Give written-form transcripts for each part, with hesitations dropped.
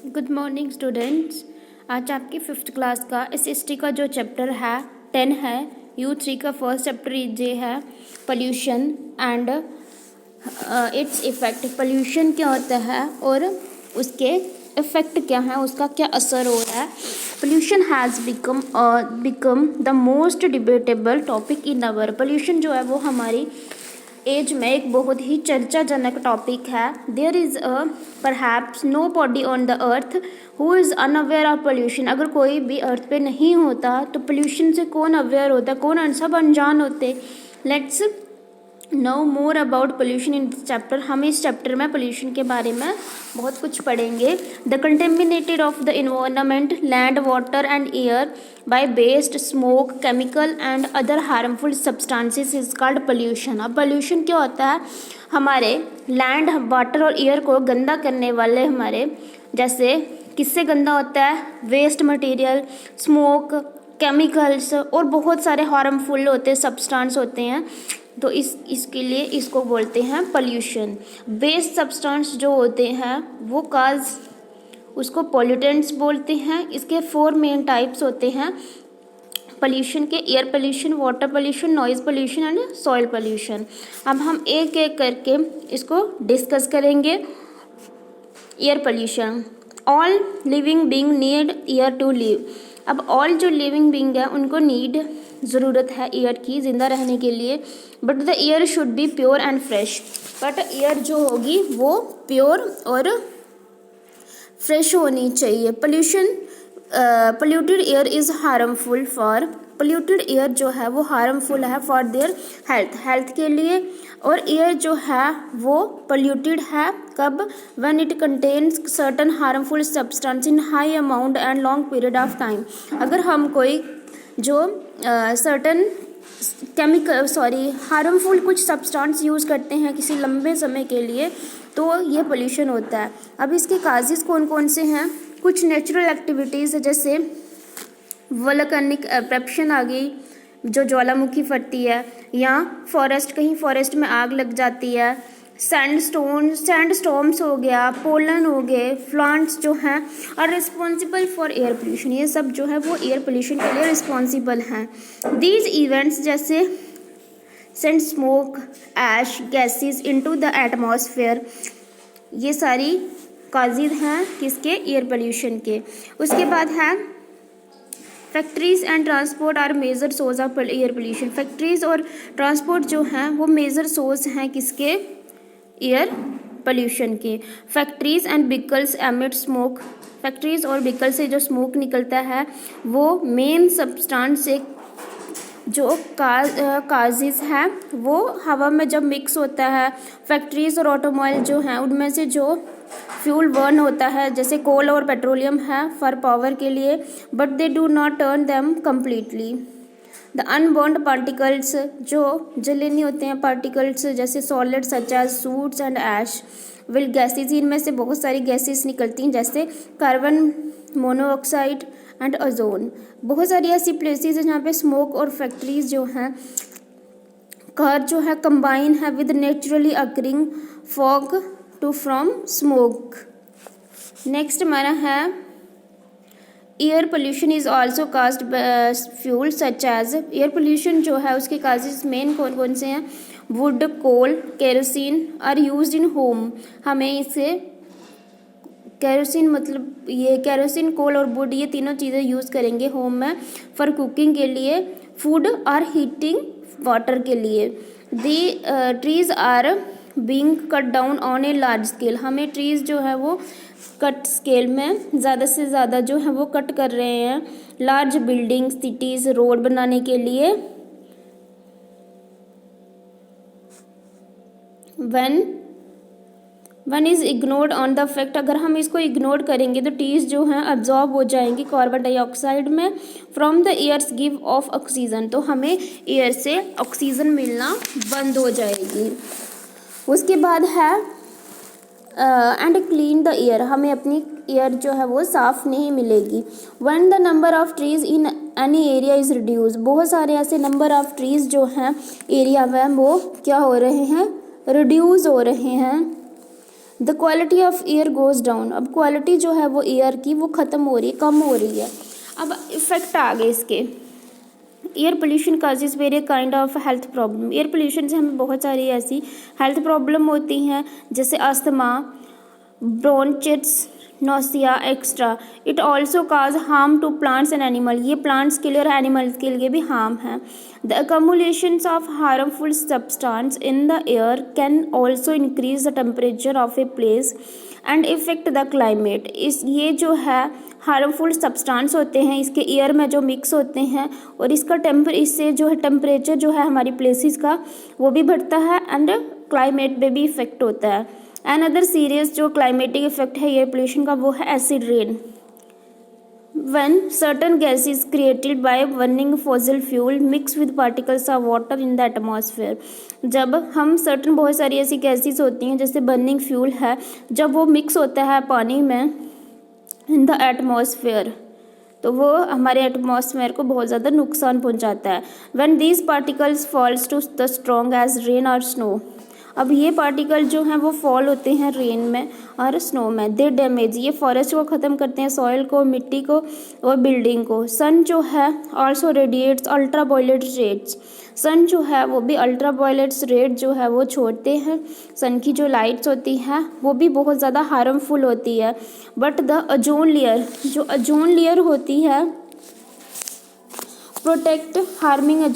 Good morning students. आज आपकी fifth class का एसएसटी का जो चैप्टर है 10 है। U3 का फर्स्ट चैप्टर ये है pollution and it's effect. Pollution क्या होता है और उसके इफ़ेक्ट क्या है, उसका क्या असर हो रहा है। Pollution has become the most debatable topic in our. Pollution जो है वो हमारी एज में एक बहुत ही चर्चाजनक टॉपिक है। There is perhaps nobody on the earth who is unaware of pollution. अगर कोई भी अर्थ पे नहीं होता तो पोल्यूशन से कौन अवेयर होता, कौन सब अनजान होते। Let's no more about pollution in this chapter. हम इस चैप्टर में पोल्यूशन के बारे में बहुत कुछ पढ़ेंगे। The contaminated of the environment land water and air by waste smoke chemical and other harmful substances is called pollution. अब पोल्यूशन क्या होता है, हमारे लैंड वाटर और एयर को गंदा करने वाले हमारे जैसे किससे गंदा होता है, वेस्ट मटेरियल, स्मोक, केमिकल्स और बहुत सारे हार्मफुल होते हैं, सब्सटेंस होते हैं। तो इसके लिए इसको बोलते हैं पोल्यूशन। वेस्ट सब्सटेंस जो होते हैं वो उसको पॉल्यूटेंट्स बोलते हैं। इसके 4 मेन टाइप्स होते हैं पोल्यूशन के: air pollution, water pollution, noise pollution and soil pollution. अब हम एक एक करके इसको डिस्कस करेंगे। Air pollution, all living being need air to live. अब ऑल जो लिविंग बीइंग है उनको ज़रूरत है एयर की ज़िंदा रहने के लिए। But the air should be pure and fresh. But air जो होगी वो प्योर और फ्रेश होनी चाहिए। Polluted air is harmful for. Polluted air जो है वो हार्मफुल है फॉर देयर हेल्थ के लिए। और एयर जो है वो पोल्यूटेड है कब, when it contains certain harmful substance in high amount and long period of time. अगर हम कोई जो सर्टन हार्मफुल कुछ सब्सटेंस यूज़ करते हैं किसी लंबे समय के लिए तो ये पोल्यूशन होता है। अब इसके काजेस कौन कौन से हैं, कुछ नेचुरल एक्टिविटीज़ जैसे वोल्केनिक एरप्शन आ गई, जो ज्वालामुखी फटती है, या कहीं फॉरेस्ट में आग लग जाती है, सैंडस्टॉर्म्स हो गया, पोलन हो गए, प्लांट्स जो हैं are responsible for air pollution. ये सब जो है वो एयर पोल्यूशन के लिए रिस्पॉन्सिबल हैं। दीज इवेंट्स जैसे sand smoke, ash, gases into the atmosphere, ये सारी काजेज हैं किसके, एयर पोल्यूशन के। उसके बाद है factories and transport are major source of air pollution. Factories और ट्रांसपोर्ट जो हैं वो मेजर सोर्स हैं किसके, एयर पोल्यूशन के। Factories and vehicles emit smoke. Factories और व्हीकल से जो स्मोक निकलता है वो मेन सब्सटेंस से जो काजेज है वो हवा में जब मिक्स होता है। फैक्ट्रीज और ऑटोमोबाइल जो हैं उनमें से जो फ्यूल बर्न होता है जैसे कोल और पेट्रोलियम है फॉर पावर के लिए, but they do not turn them completely. The unburned particles, जो जले नहीं होते हैं पार्टिकल्स जैसे solid such as soots and ash, will gases, इनमें से बहुत सारी गैसेस निकलती हैं जैसे कार्बन मोनोऑक्साइड एंड ओजोन। बहुत सारी ऐसी प्लेसेस हैं जहाँ पे स्मोक और फैक्ट्रीज जो हैं कार जो है कंबाइन है with naturally occurring fog to from smoke. Next हमारा है air pollution is also caused fuel such as. Air pollution जो है उसके काजेज मेन कौन कौन से हैं, wood, coal, kerosene are used in home. हमें इसे केरोसिन मतलब ये केरोसिन, कोल और वुड ये तीनों चीज़ें यूज़ करेंगे होम में फॉर कुकिंग के लिए, फूड और हीटिंग वाटर के लिए। The trees are being cut down on a large scale. हमें ट्रीज जो है वो कट स्केल में ज़्यादा से ज़्यादा जो है वो कट कर रहे हैं लार्ज बिल्डिंग, सिटीज़, रोड बनाने के लिए। One is ignored on the fact, अगर हम इसको इग्नोर करेंगे तो ट्रीज जो हैं अब्जॉर्ब हो जाएंगी कार्बन डाइऑक्साइड में from the airs give off oxygen, तो हमें एयर से ऑक्सीजन मिलना बंद हो जाएगी। उसके बाद है एंड क्लीन द एयर, हमें अपनी एयर जो है वो साफ़ नहीं मिलेगी। When the number of trees in any area is reduce, बहुत सारे ऐसे नंबर ऑफ ट्रीज जो हैं एरिया में वो क्या हो रहे हैं, रिड्यूस हो रहे हैं। The quality of air goes down, अब क्वालिटी जो है वो एयर की वो ख़त्म हो रही है, कम हो रही है। अब इफेक्ट आ गए इसके। Air pollution causes various kind of health problem, air pollution से हमें बहुत सारी ऐसी हेल्थ प्रॉब्लम होती हैं जैसे asthma, bronchitis, nausea extra. It also cause harm to plants and animal, ये प्लांट्स के लिए और एनिमल्स के लिए भी हार्म है। The accumulations of harmful substance in the air can also increase the temperature of a place and effect the climate. इस ये जो है हार्मफुल सब्सटेंस होते हैं इसके एयर में जो मिक्स होते हैं और इससे जो है टेम्परेचर जो है हमारी प्लेसेस का वो भी बढ़ता है एंड क्लाइमेट पे भी इफेक्ट होता है। एंड अदर सीरियस जो क्लाइमेटिक इफेक्ट है एयर पोल्यूशन का वो है acid rain. When certain gases created by burning fossil fuel mix with particles of water in the atmosphere, जब हम certain बहुत सारी ऐसी गैसेस होती हैं जैसे बर्निंग फ्यूल है, जब वो मिक्स होता है पानी में इन द एटमॉस्फेयर तो वो हमारे एटमॉस्फेयर को बहुत ज़्यादा नुकसान पहुंचाता है। When these particles falls to the strong as rain or snow, अब ये पार्टिकल जो हैं वो फॉल होते हैं रेन में और स्नो में। दे डैमेज, ये फॉरेस्ट को ख़त्म करते हैं, सॉइल को, मिट्टी को और बिल्डिंग को। सन जो है also radiates ultra violet rays, sun जो है वो भी अल्ट्रा वायलेट्स रेड जो है वो छोड़ते हैं। सन की जो लाइट्स होती हैं वो भी बहुत ज़्यादा हार्मफुल होती है। बट द ओजोन लेयर, जो ओजोन लेयर होती है protect harming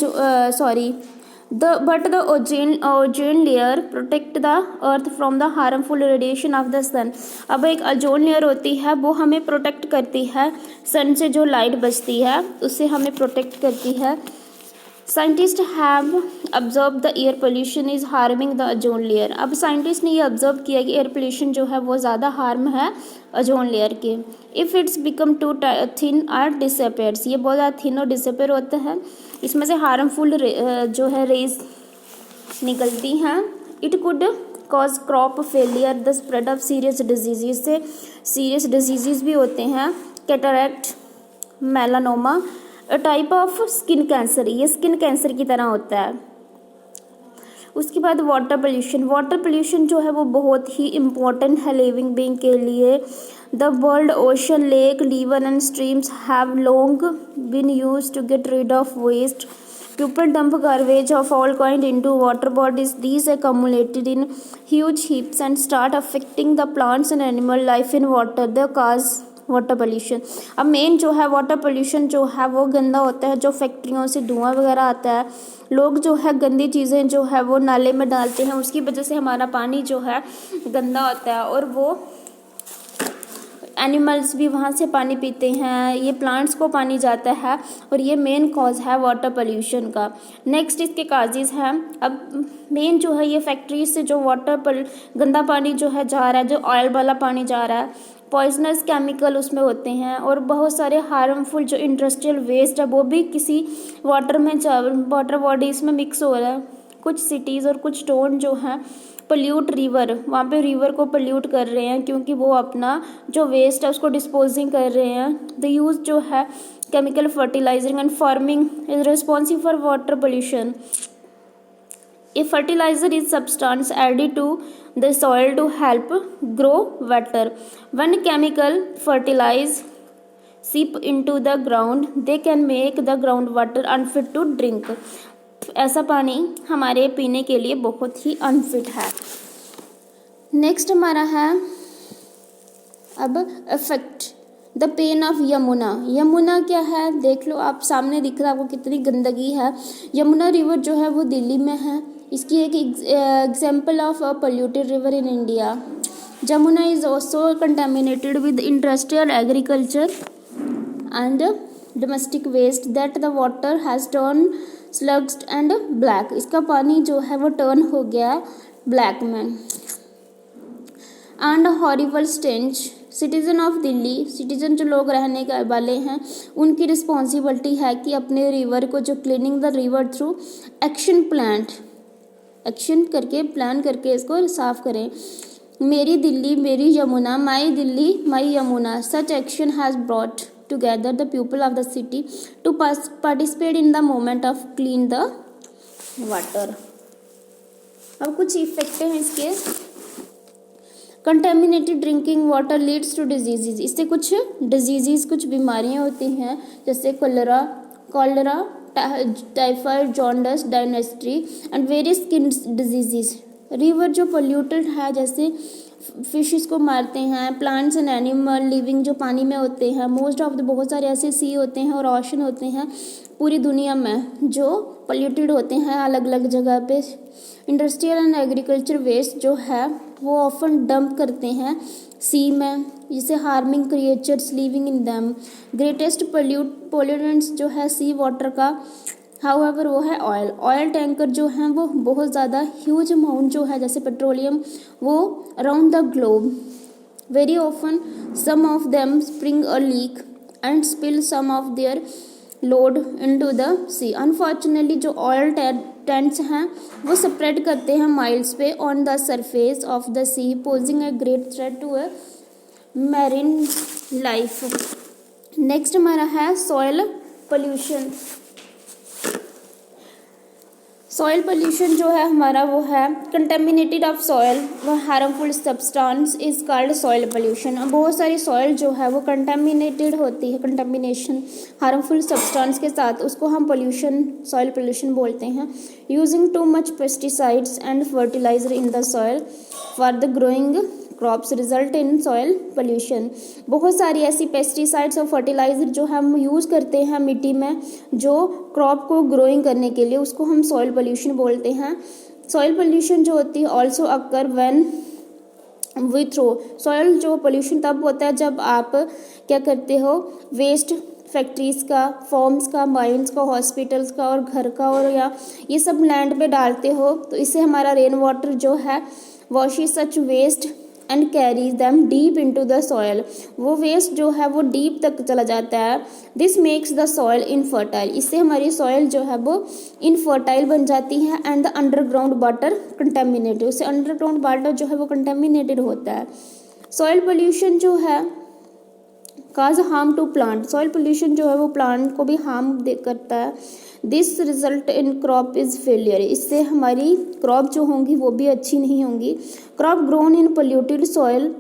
but the ozone layer protect the earth from the harmful radiation of the sun। अब एक ओजोन लेयर होती है वो हमें प्रोटेक्ट करती है, सन से जो लाइट बचती है उससे हमें प्रोटेक्ट करती है। Scientist have observe the air pollution is harming the ozone layer, अब साइंटिस्ट ने ये ऑब्जर्व किया कि एयर पोल्यूशन जो है वो ज़्यादा हार्म है ओजोन लेयर के। If it's become too thin और डिसअपेयर्स, ये बहुत ज़्यादा थिन और डिसअपेयर होता है, इसमें से हार्मफुल जो है रेज निकलती हैं। It could cause crop failure, the spread of serious disease, से सीरियस डिजीज़ भी होते हैं, cataract, melanoma, a type of skin cancer, ये स्किन कैंसर की तरह होता है। उसके बाद वाटर पोल्यूशन, वाटर पोल्यूशन जो है वो बहुत ही इम्पोर्टेंट है लिविंग बीइंग के लिए। The world ocean, lake, river and streams have long been used to get rid of waste. People dump garbage of all kind into water bodies. These accumulated in huge heaps and start affecting the plants and animal life in water. They cause water pollution. अब main जो है water pollution जो है वो गंदा होता है, जो फैक्ट्रियों से धुआं वगैरह आता है, लोग जो है गंदी चीज़ें जो है वो नाले में डालते हैं, उसकी वजह से हमारा पानी जो है गंदा होता है और वो एनिमल्स भी वहाँ से पानी पीते हैं, ये प्लांट्स को पानी जाता है और ये मेन कॉज है वाटर पोल्यूशन का। नेक्स्ट इसके काजेज़ हैं। अब मेन जो है ये फैक्ट्रीज से जो गंदा पानी जो है जा रहा है, जो ऑयल वाला पानी जा रहा है, पॉइजनस केमिकल उसमें होते हैं और बहुत सारे हार्मफुल जो इंडस्ट्रियल वेस्ट है वो भी किसी वाटर बॉडीज़ में मिक्स हो रहा है। कुछ सिटीज़ और कुछ टाउन जो हैं पोल्यूट रिवर, वहाँ पे रिवर को पोल्यूट कर रहे हैं क्योंकि वो अपना जो वेस्ट है उसको डिस्पोजिंग कर रहे हैं। द यूज़ जो है chemical fertilising and farming is responsible for water pollution. A fertilizer is substance added to the soil to help grow better. When chemical fertilizers seep into the ground, they can make the groundwater unfit to drink. ऐसा पानी हमारे पीने के लिए बहुत ही unfit है। Next हमारा है अब effect the pain of Yamuna. Yamuna क्या है देख लो, आप सामने दिख रहा है आपको कितनी गंदगी है। यमुना रिवर जो है वो दिल्ली में है, इसकी एक example of a polluted river in India. Jamuna is also contaminated with industrial agriculture and domestic waste that the water has turn sludged and black, इसका पानी जो है वो टर्न हो गया ब्लैक में। And horrible stench, citizen of Delhi, citizen जो लोग रहने के वाले हैं उनकी रिस्पॉन्सिबिलिटी है कि अपने रिवर को जो cleaning the river through action plan करके इसको साफ करें। मेरी दिल्ली मेरी Yamuna, my Delhi my Yamuna, such action has brought together the people of the city to participate in the moment of clean the water. अब कुछ इफेक्ट हैं इसके। Contaminated drinking water leads to diseases, इससे कुछ डिजीजेज, कुछ बीमारियां होती हैं जैसे cholera, typhoid, jaundice, dysentery and various skin diseases. River जो पोल्यूटेड है, जैसे फिशेस को मारते हैं, प्लांट्स एंड एनिमल लिविंग जो पानी में होते हैं, मोस्ट ऑफ द बहुत सारे ऐसे सी होते हैं और ओशन होते हैं पूरी दुनिया में जो पोल्यूटेड होते हैं अलग अलग जगह पे। इंडस्ट्रियल एंड एग्रीकल्चर वेस्ट जो है वो ऑफन डंप करते हैं सी में, जिसे harming creatures living in them. Greatest pollutants जो है सी वाटर का हाउएवर वो है ऑयल टैंकर जो हैं वो बहुत ज़्यादा ह्यूज अमाउंट जो है जैसे पेट्रोलियम वो around the globe. Very often some of them spring a leak and spill some of their load into the sea. Unfortunately जो ऑयल टैंक्स हैं वो स्प्रेड करते हैं माइल्स पे on the surface of the sea, posing a great threat to a marine life. Next हमारा है soil pollution. Soil pollution जो है हमारा वो है कंटेमिनेटेड ऑफ सॉइल व harmful substance is called soil pollution. बहुत सारी सॉइल जो है वो कंटेमिनेटेड होती है, कंटेमिनेशन हार्मफुल सब्सटेंस के साथ, उसको हम पोल्यूशन सॉइल पोल्यूशन बोलते हैं। Using too much pesticides and fertilizer in the soil for the growing crops result in soil pollution. बहुत सारी ऐसी पेस्टिसाइड्स और फर्टिलाइज़र जो हम यूज़ करते हैं मिट्टी में जो क्रॉप को ग्रोइंग करने के लिए, उसको हम सॉइल पोल्यूशन बोलते हैं। सॉइल पोल्यूशन जो होती है also occur when we throw. Soil जो पोल्यूशन तब होता है जब आप क्या करते हो, वेस्ट फैक्ट्रीज़ का, फॉर्म्स का, माइंस का, हॉस्पिटल्स का और घर का और या ये सब लैंड पे डालते हो, तो इससे हमारा रेन वाटर जो है washes such waste and carries them deep into the soil. वो वेस्ट जो है वो डीप तक चला जाता है। This makes the soil infertile. इससे हमारी सॉइल जो है वो इनफर्टाइल बन जाती है and the underground water contaminated. उससे अंडरग्राउंड वाटर जो है वो कंटेमिनेटेड होता है। सॉइल पोल्यूशन जो है cause harm to plant. Soil pollution जो है वो प्लांट को भी हार्म करता है। This result in crop is failure. इससे हमारी क्रॉप जो होंगी वो भी अच्छी नहीं होंगी। Crop grown in polluted soil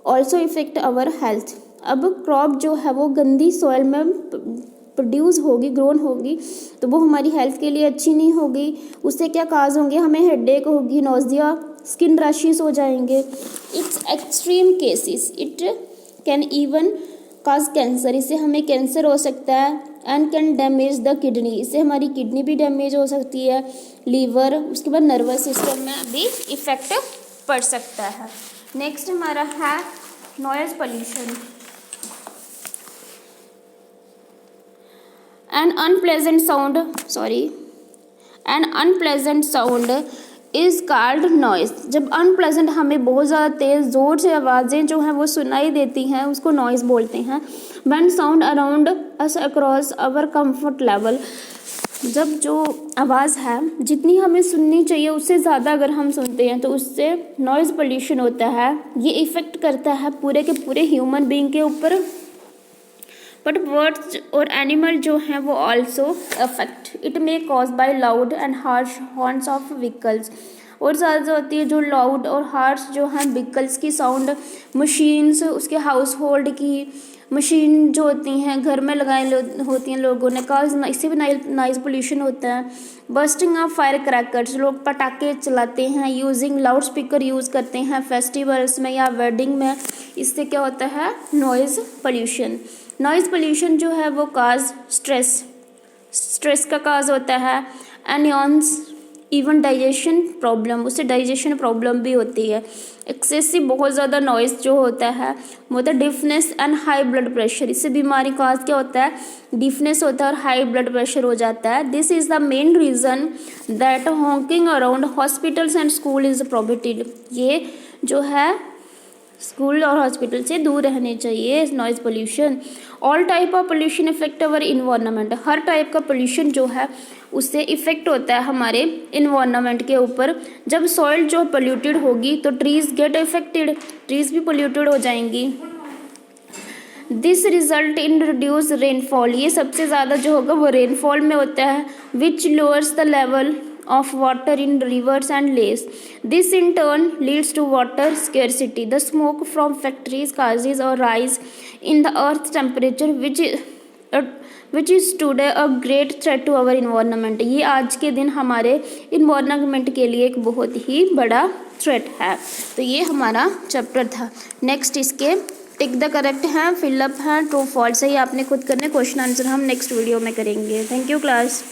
also effect our health. अब क्रॉप जो है वो गंदी सॉइल में प्रोड्यूस होगी, ग्रोन होगी, तो वो हमारी हेल्थ के लिए अच्छी नहीं होगी। उससे क्या काज होंगे, हमें हेडेक होगी, नोजिया, स्किन रैशेस हो जाएंगे। It's extreme cases it can even cause cancer. इससे हमें कैंसर हो सकता है and can damage the kidney. इससे हमारी किडनी भी डैमेज हो सकती है, लीवर, उसके बाद नर्वस सिस्टम में भी इफेक्ट पड़ सकता है। नेक्स्ट हमारा है noise pollution. N unpleasant sound is called noise. जब अनप्लेजेंट हमें बहुत ज़्यादा तेज़ ज़ोर से आवाज़ें जो हैं वो सुनाई देती हैं उसको नॉइज़ बोलते हैं। When sound around us across our comfort level. जब जो आवाज़ है जितनी हमें सुननी चाहिए उससे ज़्यादा अगर हम सुनते हैं तो उससे नॉइज़ पोल्यूशन होता है। ये इफ़ेक्ट करता है पूरे के पूरे ह्यूमन बीइंग के ऊपर। बट बर्ड्स और एनिमल जो हैं वो also affect. It may cause by loud and harsh horns of vehicles. और ज़्यादा होती है जो लाउड और हार्श जो हैं व्हीकल्स की साउंड, मशीन्स, उसके हाउस होल्ड की मशीन जो होती हैं घर में लगाई होती हैं लोगों ने, काज इससे भी नॉइज़ पोल्यूशन होता है। बर्स्टिंग ऑफ फायर क्रैकर्स, लोग पटाखे चलाते हैं। यूजिंग लाउड स्पीकर यूज़ करते हैं फेस्टिवल्स में या वेडिंग में, इससे क्या होता है नॉइज़ पोल्यूशन। नॉइज़ पोल्यूशन जो है वो काज स्ट्रेस का काज होता है। एनियंस इवन डाइजेशन प्रॉब्लम, उससे डाइजेशन प्रॉब्लम भी होती है। एक्सेसिव बहुत ज़्यादा नॉइज़ जो होता है वो होता है deafness and high blood pressure. इससे बीमारी काज क्या होता है, डिफनेस होता है और हाई ब्लड प्रेशर हो जाता है। This is the main reason that Hawking around hospitals and school is prohibited. ये जो है स्कूल और हॉस्पिटल से दूर रहने चाहिए noise pollution. All type of pollution effect our environment. Her type का पोल्यूशन जो है उससे इफेक्ट होता है हमारे इन्वायरमेंट के ऊपर। जब सॉइल जो पोल्यूटेड होगी तो ट्रीज गेट इफेक्टेड, ट्रीज भी पोल्यूटेड हो जाएंगी। This result in reduce rainfall. ये सबसे ज़्यादा जो होगा वो रेनफॉल में होता है। Which lowers the level of water in rivers and lakes. This in turn leads to water scarcity. The smoke from factories causes a rise in the earth's temperature which is today a great threat to our environment. ये आज के दिन हमारे environment के लिए एक बहुत ही बड़ा थ्रेट है। तो ये हमारा चैप्टर था। नेक्स्ट इसके टिक द करेक्ट हैं, फिलअप हैं, ट्रू फॉल्स है, ये आपने खुद करने। क्वेश्चन आंसर हम नेक्स्ट वीडियो में करेंगे। Thank you class.